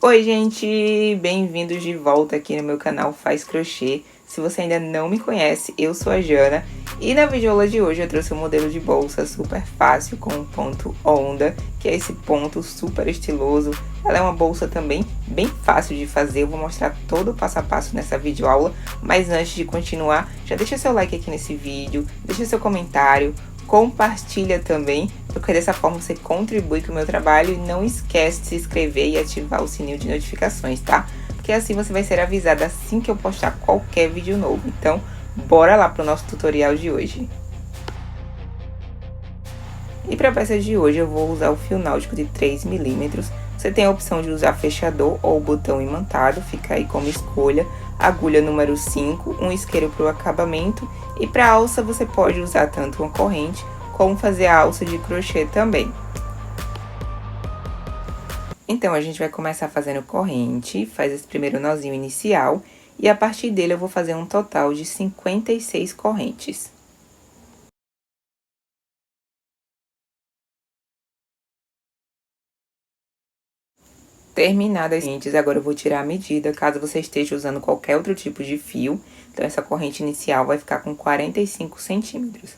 Oi, gente! Bem-vindos de volta aqui no meu canal Faz Crochê. Se você ainda não me conhece, eu sou a Jana e na videoaula de hoje eu trouxe um modelo de bolsa super fácil com um ponto onda, que é esse ponto super estiloso. Ela é uma bolsa também bem fácil de fazer, eu vou mostrar todo o passo a passo nessa videoaula, mas antes de continuar, já deixa seu like aqui nesse vídeo, deixa seu comentário, compartilha também, porque dessa forma você contribui com o meu trabalho e não esquece de se inscrever e ativar o sininho de notificações, tá? Porque assim você vai ser avisado assim que eu postar qualquer vídeo novo. Então, bora lá pro nosso tutorial de hoje. E para a peça de hoje eu vou usar o fio náutico de 3 milímetros. Você tem a opção de usar fechador ou botão imantado, fica aí como escolha. Agulha número 5, um isqueiro para o acabamento. E para alça você pode usar tanto uma corrente, como fazer a alça de crochê também. Então, a gente vai começar fazendo corrente, faz esse primeiro nozinho inicial. E a partir dele eu vou fazer um total de 56 correntes. Terminadas as correntes, agora eu vou tirar a medida, caso você esteja usando qualquer outro tipo de fio. Então, essa corrente inicial vai ficar com 45 centímetros.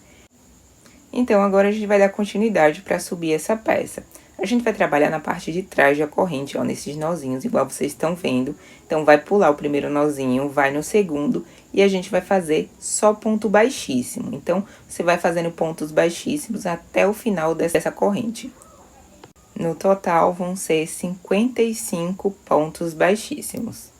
Então, agora a gente vai dar continuidade para subir essa peça. A gente vai trabalhar na parte de trás da corrente, ó, nesses nozinhos, igual vocês estão vendo. Então, vai pular o primeiro nozinho, vai no segundo, e a gente vai fazer só ponto baixíssimo. Então, você vai fazendo pontos baixíssimos até o final dessa corrente. No total, vão ser 55 pontos baixíssimos.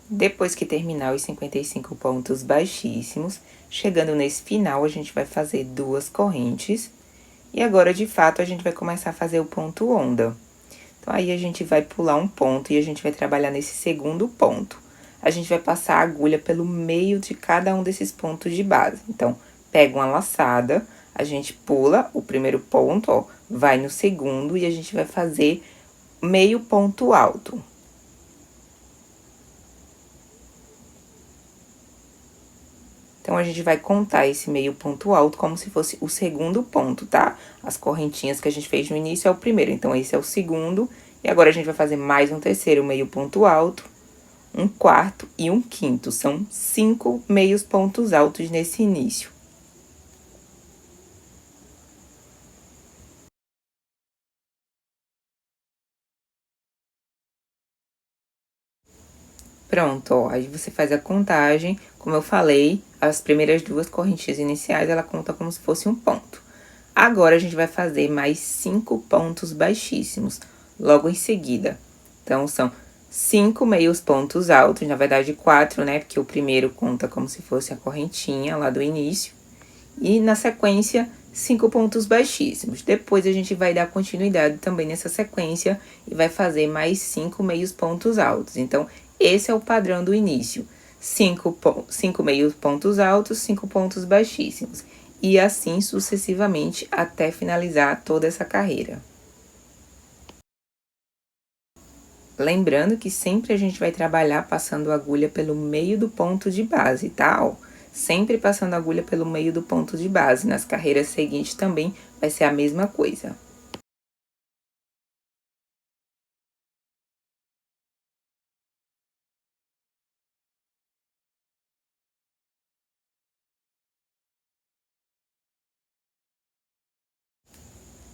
Depois que terminar os 55 pontos baixíssimos, chegando nesse final, a gente vai fazer 2 correntes. E agora, de fato, a gente vai começar a fazer o ponto onda. Então, aí a gente vai pular um ponto e a gente vai trabalhar nesse segundo ponto. A gente vai passar a agulha pelo meio de cada um desses pontos de base. Então, pega uma laçada, a gente pula o primeiro ponto, ó, vai no segundo e a gente vai fazer meio ponto alto. Então, a gente vai contar esse meio ponto alto como se fosse o segundo ponto, tá? As correntinhas que a gente fez no início é o primeiro, então, esse é o segundo. E agora, a gente vai fazer mais um terceiro meio ponto alto, um quarto e um quinto. São 5 meios pontos altos nesse início. Pronto, ó, aí você faz a contagem, como eu falei, as primeiras 2 correntinhas iniciais, ela conta como se fosse um ponto. Agora, a gente vai fazer mais 5 pontos baixíssimos, logo em seguida. Então, são 5 meios pontos altos, na verdade 4, né, porque o primeiro conta como se fosse a correntinha lá do início. E, na sequência, 5 pontos baixíssimos. Depois, a gente vai dar continuidade também nessa sequência e vai fazer mais 5 meios pontos altos. Então, esse é o padrão do início. 5 meios pontos altos, 5 pontos baixíssimos. E assim sucessivamente até finalizar toda essa carreira. Lembrando que sempre a gente vai trabalhar passando a agulha pelo meio do ponto de base, tá? Ó, sempre passando a agulha pelo meio do ponto de base. Nas carreiras seguintes também vai ser a mesma coisa.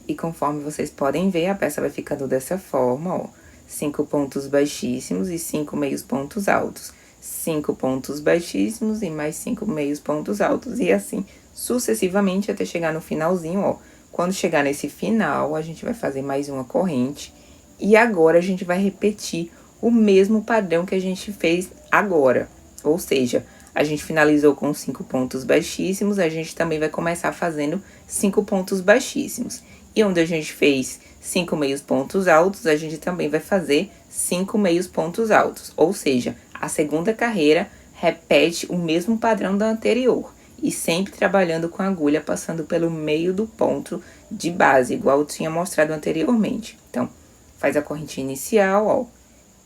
E conforme vocês podem ver, a peça vai ficando dessa forma, ó. 5 pontos baixíssimos e 5 meios pontos altos. 5 pontos baixíssimos e mais 5 meios pontos altos. E assim, sucessivamente, até chegar no finalzinho, ó. Quando chegar nesse final, a gente vai fazer mais uma corrente. E agora, a gente vai repetir o mesmo padrão que a gente fez agora. Ou seja, a gente finalizou com 5 pontos baixíssimos, a gente também vai começar fazendo 5 pontos baixíssimos. E onde a gente fez 5 meios pontos altos, a gente também vai fazer 5 meios pontos altos, ou seja, a segunda carreira repete o mesmo padrão da anterior e sempre trabalhando com a agulha passando pelo meio do ponto de base, igual eu tinha mostrado anteriormente. Então, faz a correntinha inicial, ó,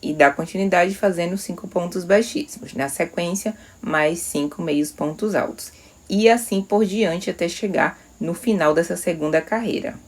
e dá continuidade fazendo 5 pontos baixíssimos. Na sequência, mais 5 meios pontos altos. E assim por diante até chegar no final dessa segunda carreira.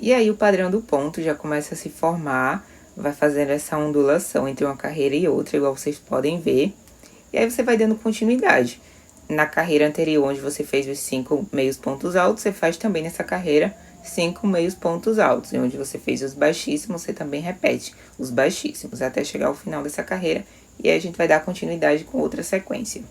E aí, o padrão do ponto já começa a se formar, vai fazendo essa ondulação entre uma carreira e outra, igual vocês podem ver. E aí, você vai dando continuidade. Na carreira anterior, onde você fez os 5 meios pontos altos, você faz também nessa carreira 5 meios pontos altos. E onde você fez os baixíssimos, você também repete os baixíssimos, até chegar ao final dessa carreira. E aí, a gente vai dar continuidade com outra sequência.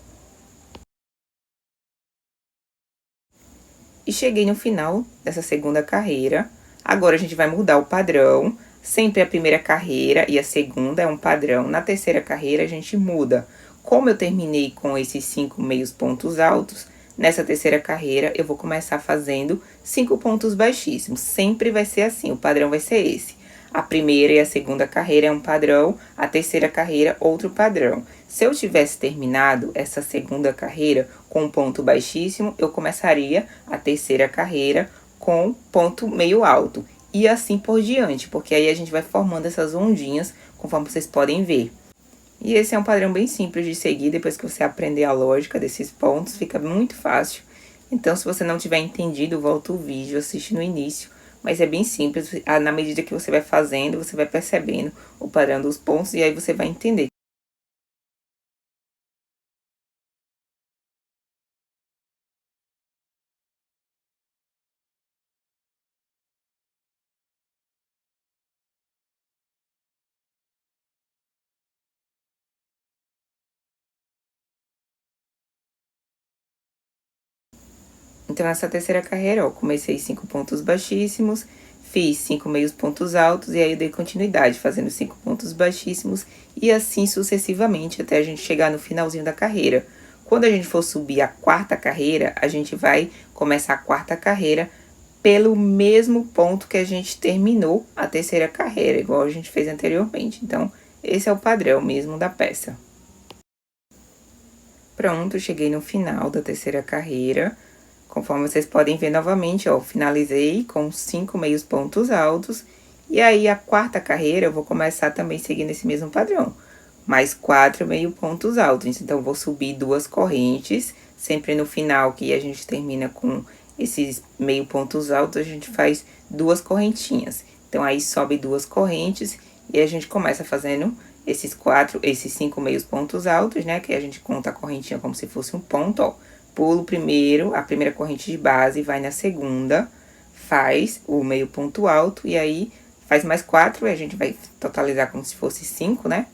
E cheguei no final dessa segunda carreira. Agora, a gente vai mudar o padrão. Sempre a primeira carreira e a segunda é um padrão. Na terceira carreira, a gente muda. Como eu terminei com esses 5 meios pontos altos, nessa terceira carreira, eu vou começar fazendo 5 pontos baixíssimos. Sempre vai ser assim, o padrão vai ser esse. A primeira e a segunda carreira é um padrão, a terceira carreira, outro padrão. Se eu tivesse terminado essa segunda carreira com um ponto baixíssimo, eu começaria a terceira carreira com ponto meio alto. E assim por diante, porque aí a gente vai formando essas ondinhas, conforme vocês podem ver. E esse é um padrão bem simples de seguir, depois que você aprender a lógica desses pontos, fica muito fácil. Então, se você não tiver entendido, volta o vídeo, assiste no início. Mas é bem simples, na medida que você vai fazendo, você vai percebendo o padrão dos pontos e aí você vai entender. Então, nessa terceira carreira, ó, comecei 5 pontos baixíssimos, fiz 5 meios pontos altos e aí eu dei continuidade, fazendo 5 pontos baixíssimos e assim sucessivamente até a gente chegar no finalzinho da carreira. Quando a gente for subir a quarta carreira, a gente vai começar a quarta carreira pelo mesmo ponto que a gente terminou a terceira carreira, igual a gente fez anteriormente. Então, esse é o padrão mesmo da peça. Pronto, cheguei no final da terceira carreira. Conforme vocês podem ver novamente, ó, finalizei com 5 meios pontos altos. E aí, a quarta carreira, eu vou começar também seguindo esse mesmo padrão. Mais 4 meio pontos altos. Então, vou subir 2 correntes. Sempre no final, que a gente termina com esses meio pontos altos, a gente faz 2 correntinhas. Então, aí, sobe 2 correntes e a gente começa fazendo esses 5 meios pontos altos, né? Que a gente conta a correntinha como se fosse um ponto, ó. Pulo primeiro, a primeira corrente de base, vai na segunda, faz o meio ponto alto, e aí faz mais 4, e a gente vai totalizar como se fosse 5, né?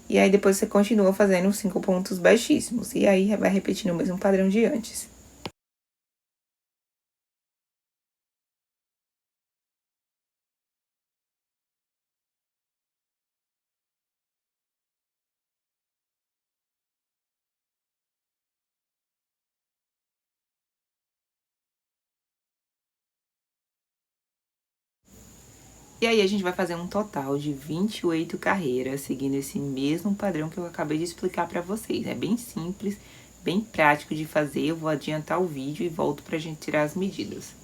E aí depois você continua fazendo 5 pontos baixíssimos, e aí vai repetindo o mesmo padrão de antes. E aí, a gente vai fazer um total de 28 carreiras, seguindo esse mesmo padrão que eu acabei de explicar pra vocês. É bem simples, bem prático de fazer. Eu vou adiantar o vídeo e volto pra gente tirar as medidas.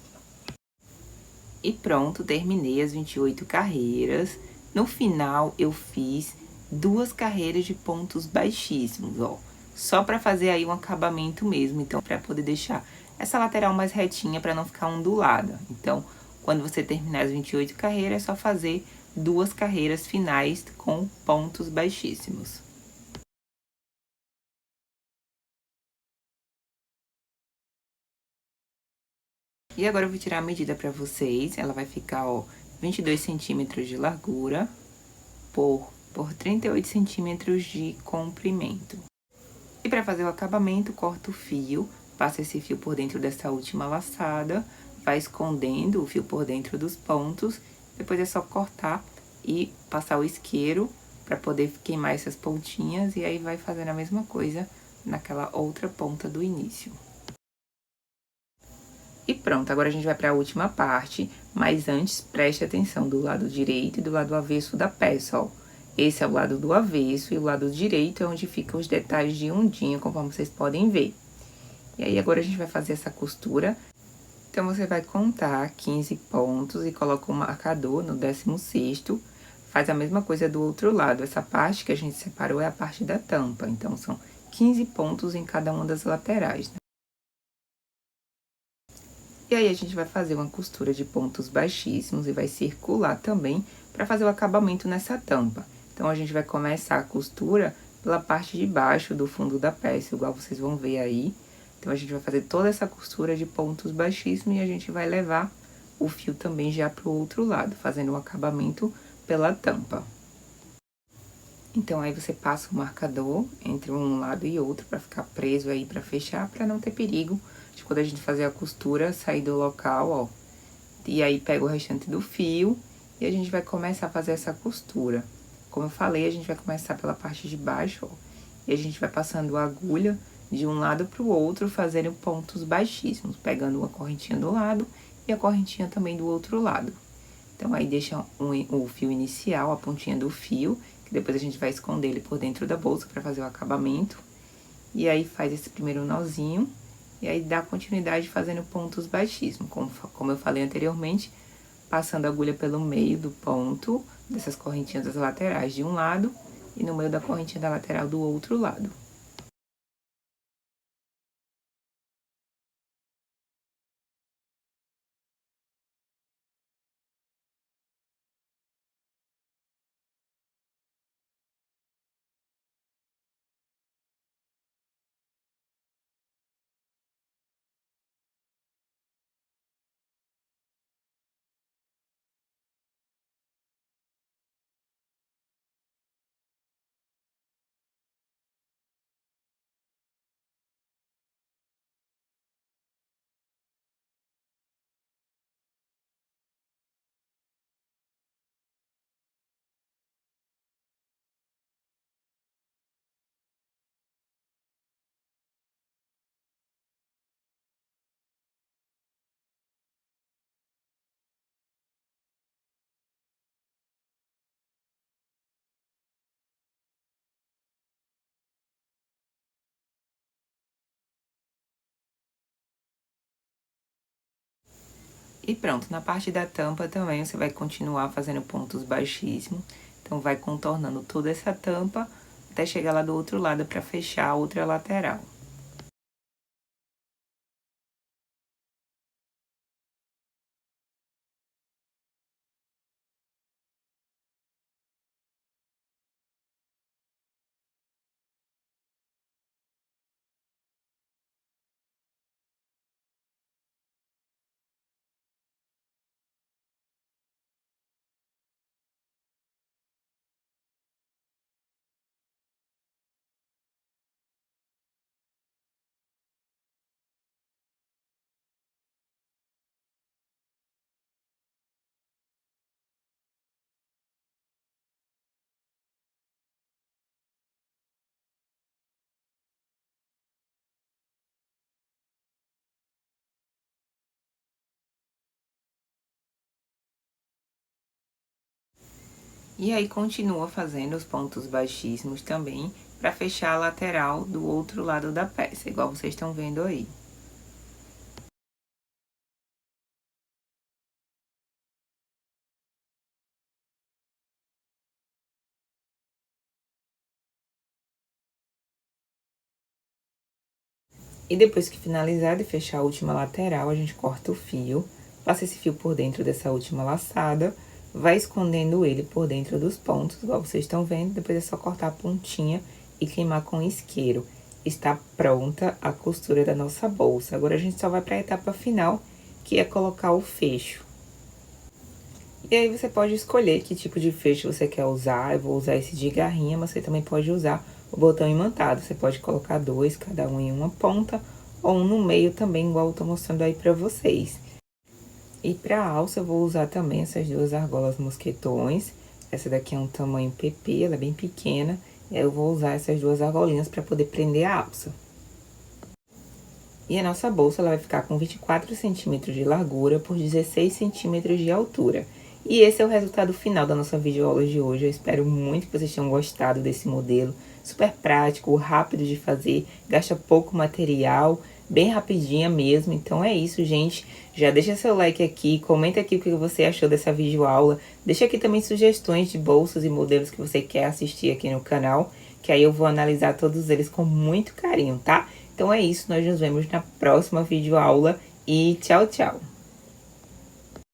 E pronto, terminei as 28 carreiras. No final, eu fiz 2 carreiras de pontos baixíssimos, ó. Só pra fazer aí um acabamento mesmo, então, pra poder deixar essa lateral mais retinha, pra não ficar ondulada. Então, quando você terminar as 28 carreiras, é só fazer 2 carreiras finais com pontos baixíssimos. E agora eu vou tirar a medida pra vocês. Ela vai ficar, ó, 22 centímetros de largura por 38 centímetros de comprimento. E para fazer o acabamento, corta o fio, passa esse fio por dentro dessa última laçada, vai escondendo o fio por dentro dos pontos, depois é só cortar e passar o isqueiro para poder queimar essas pontinhas, e aí vai fazendo a mesma coisa naquela outra ponta do início. E pronto, agora a gente vai para a última parte, mas antes preste atenção do lado direito e do lado avesso da peça, ó. Esse é o lado do avesso e o lado direito é onde ficam os detalhes de ondinha, conforme vocês podem ver. E aí, agora a gente vai fazer essa costura. Então, você vai contar 15 pontos e coloca o marcador no 16º. Faz a mesma coisa do outro lado. Essa parte que a gente separou é a parte da tampa. Então, são 15 pontos em cada uma das laterais, né? E aí, a gente vai fazer uma costura de pontos baixíssimos e vai circular também para fazer o acabamento nessa tampa. Então, a gente vai começar a costura pela parte de baixo do fundo da peça, igual vocês vão ver aí. Então, a gente vai fazer toda essa costura de pontos baixíssimos e a gente vai levar o fio também já pro outro lado, fazendo o acabamento pela tampa. Então, aí você passa o marcador entre um lado e outro para ficar preso aí, para fechar, para não ter perigo de quando a gente fazer a costura, sair do local, ó. E aí, pega o restante do fio e a gente vai começar a fazer essa costura. Como eu falei, a gente vai começar pela parte de baixo, ó. E a gente vai passando a agulha de um lado pro outro, fazendo pontos baixíssimos, pegando uma correntinha do lado e a correntinha também do outro lado. Então, aí deixa o fio inicial, a pontinha do fio, que depois a gente vai esconder ele por dentro da bolsa para fazer o acabamento. E aí, faz esse primeiro nozinho, e aí dá continuidade fazendo pontos baixíssimos. Como eu falei anteriormente, passando a agulha pelo meio do ponto, dessas correntinhas das laterais de um lado, e no meio da correntinha da lateral do outro lado. E pronto, na parte da tampa também você vai continuar fazendo pontos baixíssimos. Então, vai contornando toda essa tampa até chegar lá do outro lado para fechar a outra lateral. E aí, continua fazendo os pontos baixíssimos também, para fechar a lateral do outro lado da peça, igual vocês estão vendo aí. E depois que finalizar de fechar a última lateral, a gente corta o fio, passa esse fio por dentro dessa última laçada, vai escondendo ele por dentro dos pontos, igual vocês estão vendo. Depois é só cortar a pontinha e queimar com isqueiro. Está pronta a costura da nossa bolsa. Agora, a gente só vai para a etapa final, que é colocar o fecho. E aí, você pode escolher que tipo de fecho você quer usar. Eu vou usar esse de garrinha, mas você também pode usar o botão imantado. Você pode colocar dois, cada um em uma ponta, ou um no meio também, igual eu tô mostrando aí pra vocês. E pra alça, eu vou usar também essas duas argolas mosquetões. Essa daqui é um tamanho PP, ela é bem pequena. E aí, eu vou usar essas duas argolinhas pra poder prender a alça. E a nossa bolsa, ela vai ficar com 24 centímetros de largura por 16 centímetros de altura. E esse é o resultado final da nossa videoaula de hoje. Eu espero muito que vocês tenham gostado desse modelo. Super prático, rápido de fazer, gasta pouco material, bem rapidinha mesmo. Então é isso, gente. Já deixa seu like aqui, comenta aqui o que você achou dessa videoaula. Deixa aqui também sugestões de bolsas e modelos que você quer assistir aqui no canal, que aí eu vou analisar todos eles com muito carinho, tá? Então é isso, nós nos vemos na próxima videoaula e tchau, tchau!